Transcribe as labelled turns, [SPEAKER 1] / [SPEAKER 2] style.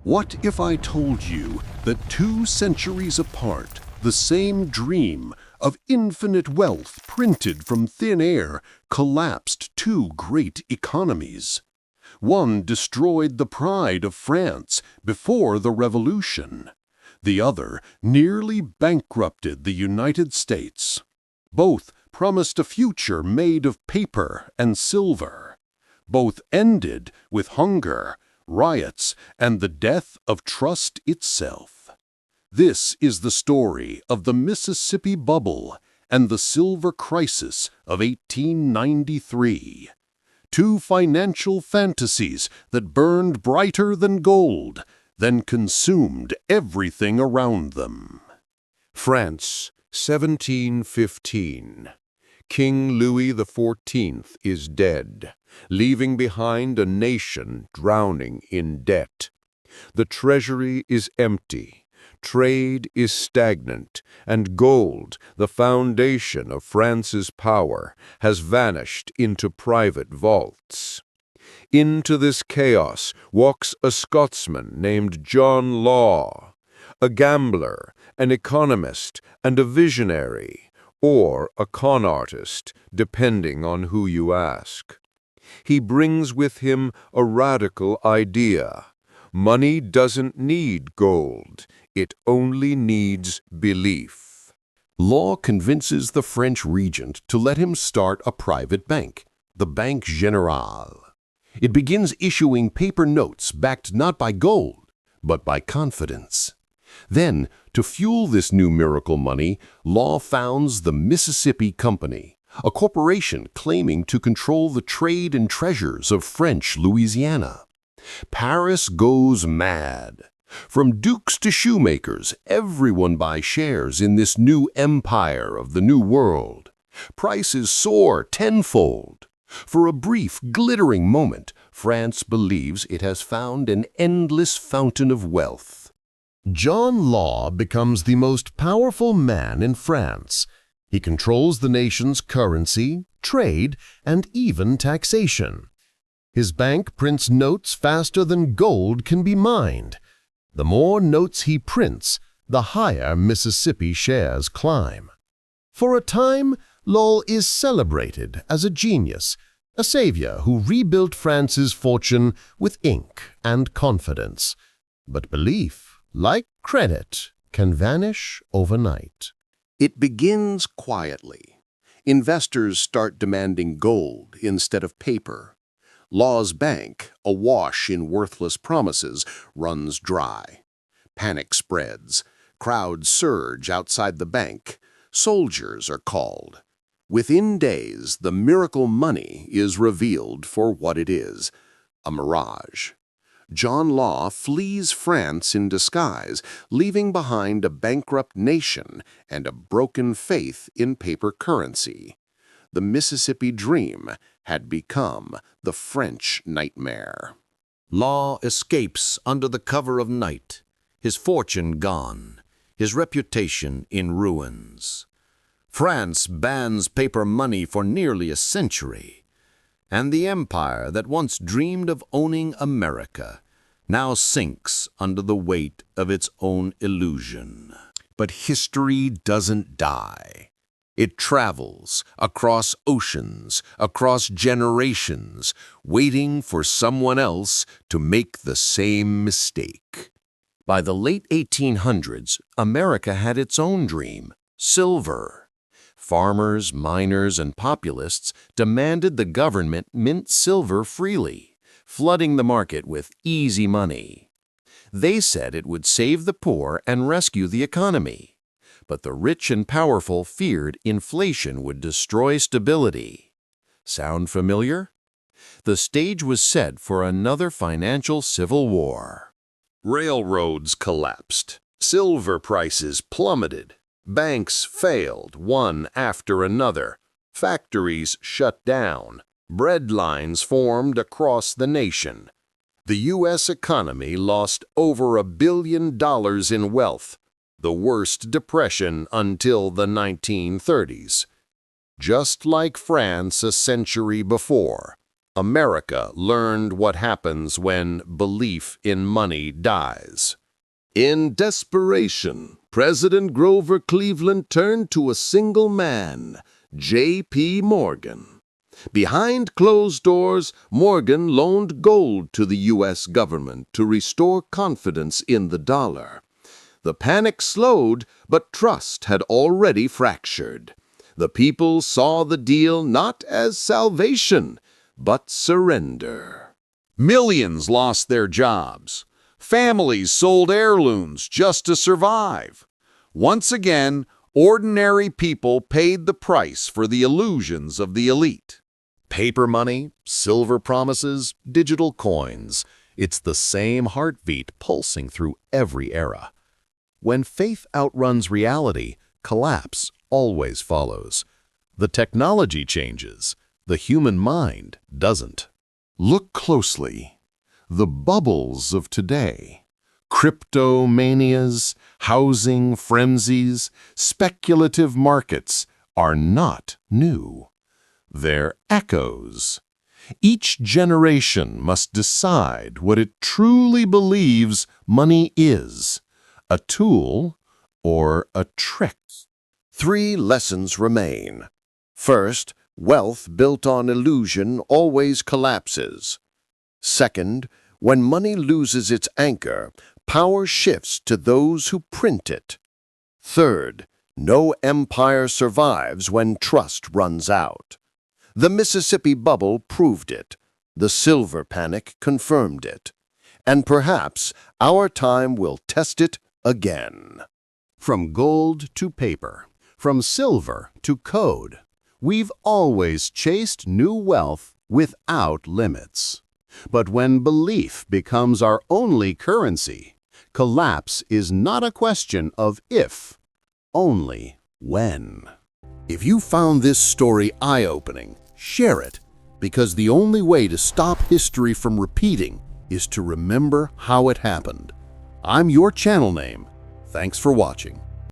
[SPEAKER 1] What if I told you that 2 centuries apart, the same dream of infinite wealth printed from thin air collapsed 2 great economies? One destroyed the pride of France before the Revolution. The other nearly bankrupted the United States. Both promised a future made of paper and silver. Both ended with hunger, riots, and the death of trust itself. This is the story of the Mississippi Bubble and the Silver Crisis of 1893. 2 financial fantasies that burned brighter than gold, then consumed everything around them.
[SPEAKER 2] France, 1715. King Louis XIV is dead, leaving behind a nation drowning in debt. The treasury is empty, trade is stagnant, and gold, the foundation of France's power, has vanished into private vaults. Into this chaos walks a Scotsman named John Law, a gambler, an economist, and a visionary, or a con artist, depending on who you ask. He brings with him a radical idea. Money doesn't need gold, it only needs belief.
[SPEAKER 1] Law convinces the French regent to let him start a private bank, the Banque Générale. It begins issuing paper notes backed not by gold, but by confidence. Then, to fuel this new miracle money, Law founds the Mississippi Company, a corporation claiming to control the trade and treasures of French Louisiana. Paris goes mad. From dukes to shoemakers, everyone buys shares in this new empire of the New World. Prices soar tenfold. For a brief, glittering moment, France believes it has found an endless fountain of wealth. John Law becomes the most powerful man in France. He controls the nation's currency, trade, and even taxation. His bank prints notes faster than gold can be mined. The more notes he prints, the higher Mississippi shares climb. For a time, Law is celebrated as a genius, a savior who rebuilt France's fortune with ink and confidence. But belief, like credit, can vanish overnight.
[SPEAKER 2] It begins quietly. Investors start demanding gold instead of paper. Law's bank, awash in worthless promises, runs dry. Panic spreads. Crowds surge outside the bank. Soldiers are called. Within days, the miracle money is revealed for what it is, a mirage. John Law flees France in disguise, leaving behind a bankrupt nation and a broken faith in paper currency. The Mississippi Dream had become the French nightmare.
[SPEAKER 3] Law escapes under the cover of night, his fortune gone, his reputation in ruins. France bans paper money for nearly a century, and the empire that once dreamed of owning America now sinks under the weight of its own illusion.
[SPEAKER 1] But history doesn't die. It travels across oceans, across generations, waiting for someone else to make the same mistake. By the late 1800s, America had its own dream, silver. Farmers, miners, and populists demanded the government mint silver freely, flooding the market with easy money. They said it would save the poor and rescue the economy. But the rich and powerful feared inflation would destroy stability. Sound familiar? The stage was set for another financial civil war. Railroads collapsed. Silver prices plummeted. Banks failed one after another. Factories shut down. Bread lines formed across the nation. The U.S. economy lost over $1 billion in wealth, the worst depression until the 1930s. Just like France a century before,
[SPEAKER 2] America learned what happens when belief in money dies. In desperation, President Grover Cleveland turned to a single man, J.P. Morgan. Behind closed doors, Morgan loaned gold to the U.S. government to restore confidence in the dollar. The panic slowed, but trust had already fractured. The people saw the deal not as salvation, but surrender.
[SPEAKER 4] Millions lost their jobs. Families sold heirlooms just to survive. Once again, ordinary people paid the price for the illusions of the elite.
[SPEAKER 5] Paper money, silver promises, digital coins. It's the same heartbeat pulsing through every era. When faith outruns reality, collapse always follows. The technology changes, the human mind doesn't.
[SPEAKER 1] Look closely. The bubbles of today, cryptomanias, housing frenzies, speculative markets are not new. They're echoes. Each generation must decide what it truly believes money is, a tool or a trick.
[SPEAKER 3] 3 lessons remain. First, wealth built on illusion always collapses. Second, when money loses its anchor, power shifts to those who print it. Third, no empire survives when trust runs out. The Mississippi bubble proved it. The silver panic confirmed it. And perhaps our time will test it again.
[SPEAKER 5] From gold to paper, from silver to code, we've always chased new wealth without limits. But when belief becomes our only currency, collapse is not a question of if, only when.
[SPEAKER 3] If you found this story eye-opening, share it, because the only way to stop history from repeating is to remember how it happened. I'm your channel name. Thanks for watching.